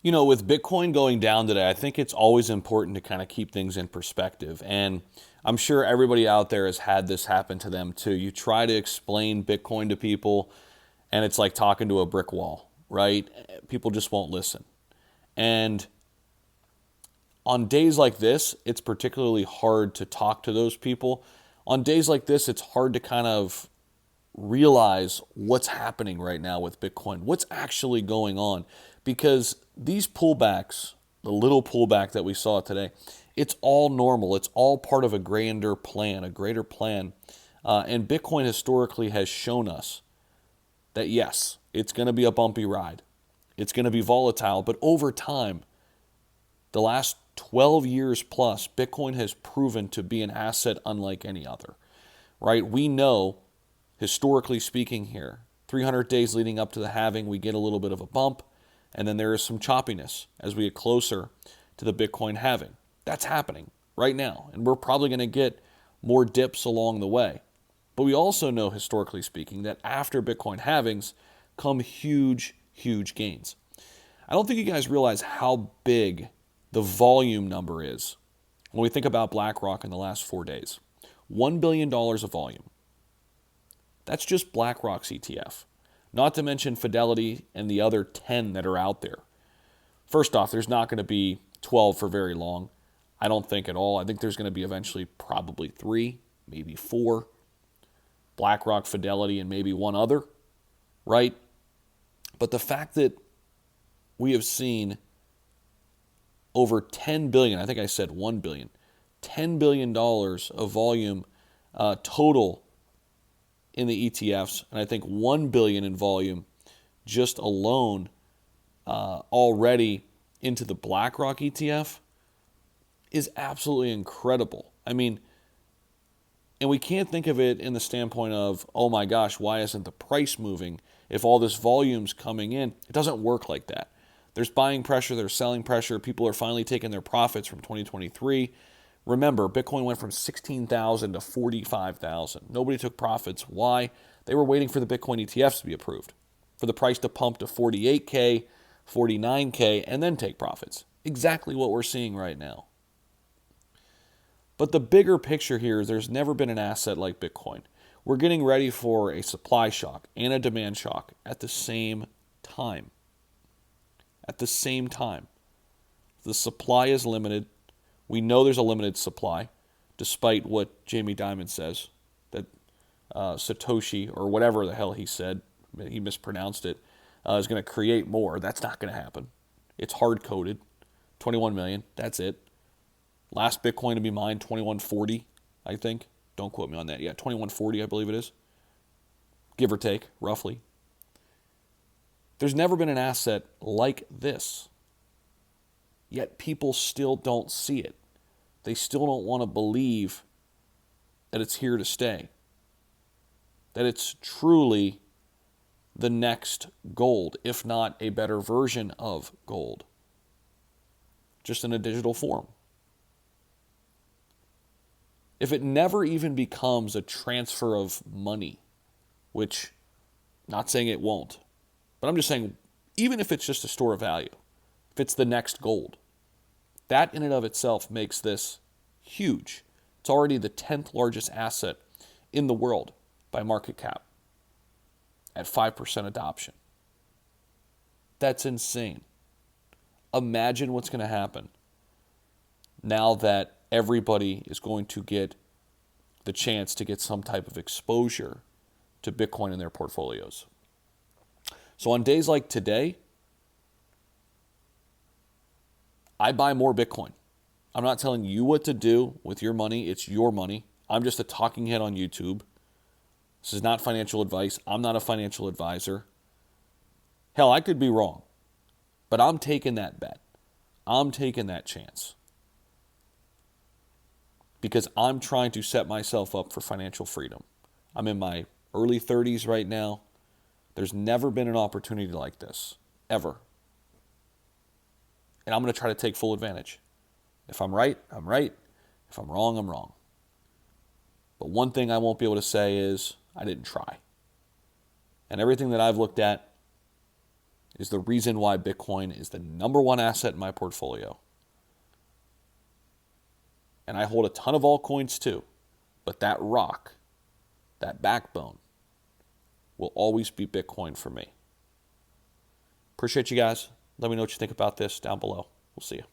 With Bitcoin going down today, I think it's always important to kind of keep things in perspective. And I'm sure everybody out there has had this happen to them too. You try to explain Bitcoin to people, and it's like talking to a brick wall, right? People just won't listen. And on days like this, it's particularly hard to talk to those people. On days like this, it's hard to kind of realize what's happening right now with Bitcoin, what's actually going on. Because these pullbacks, the little pullback that we saw today, it's all normal. It's all part of a grander plan, a greater plan. And Bitcoin historically has shown us that yes, it's going to be a bumpy ride. It's going to be volatile, but over time, the last 12 years plus, Bitcoin has proven to be an asset unlike any other, right? We know, historically speaking here, 300 days leading up to the halving, we get a little bit of a bump, and then there is some choppiness as we get closer to the Bitcoin halving. That's happening right now, and we're probably going to get more dips along the way. But we also know, historically speaking, that after Bitcoin halvings come huge, huge gains. I don't think you guys realize how big the volume number is when we think about BlackRock in the last 4 days. $1 billion of volume. That's just BlackRock's ETF. Not to mention Fidelity and the other 10 that are out there. First off, there's not going to be 12 for very long. I don't think at all. I think there's going to be eventually probably 3, maybe 4. BlackRock, Fidelity, and maybe one other, right? But the fact that we have seen over 10 billion, I think I said 1 billion, $10 billion of volume total in the ETFs, and I think 1 billion in volume just alone already into the BlackRock ETF is absolutely incredible. I mean, and we can't think of it in the standpoint of, oh my gosh, why isn't the price moving if all this volume's coming in? It doesn't work like that. There's buying pressure, there's selling pressure. People are finally taking their profits from 2023. Remember, Bitcoin went from 16,000 to 45,000. Nobody took profits. Why? They were waiting for the Bitcoin ETFs to be approved, for the price to pump to 48K, 49K, and then take profits. Exactly what we're seeing right now. But the bigger picture here is there's never been an asset like Bitcoin. We're getting ready for a supply shock and a demand shock at the same time. At the same time. The supply is limited. We know there's a limited supply, despite what Jamie Dimon says, that Satoshi, or whatever the hell he said, he mispronounced it, is going to create more. That's not going to happen. It's hard-coded. 21 million, that's it. Last Bitcoin to be mined, 2140, I think. Don't quote me on that. Yeah, 2140, I believe it is. Give or take, roughly. There's never been an asset like this. Yet people still don't see it. They still don't want to believe that it's here to stay. That it's truly the next gold, if not a better version of gold. Just in a digital form. If it never even becomes a transfer of money, which I'm not saying it won't, but I'm just saying, even if it's just a store of value, if it's the next gold, that in and of itself makes this huge. It's already the 10th largest asset in the world by market cap at 5% adoption. That's insane. Imagine what's going to happen now that everybody is going to get the chance to get some type of exposure to Bitcoin in their portfolios. So on days like today, I buy more Bitcoin. I'm not telling you what to do with your money. It's your money. I'm just a talking head on YouTube. This is not financial advice. I'm not a financial advisor. Hell, I could be wrong. But I'm taking that bet. I'm taking that chance. Because I'm trying to set myself up for financial freedom. I'm in my early 30s right now. There's never been an opportunity like this, ever. And I'm going to try to take full advantage. If I'm right, I'm right. If I'm wrong, I'm wrong. But one thing I won't be able to say is I didn't try. And everything that I've looked at, is the reason why Bitcoin is the number one asset in my portfolio. And I hold a ton of altcoins too. But that rock, that backbone, will always be Bitcoin for me. Appreciate you guys. Let me know what you think about this down below. We'll see you.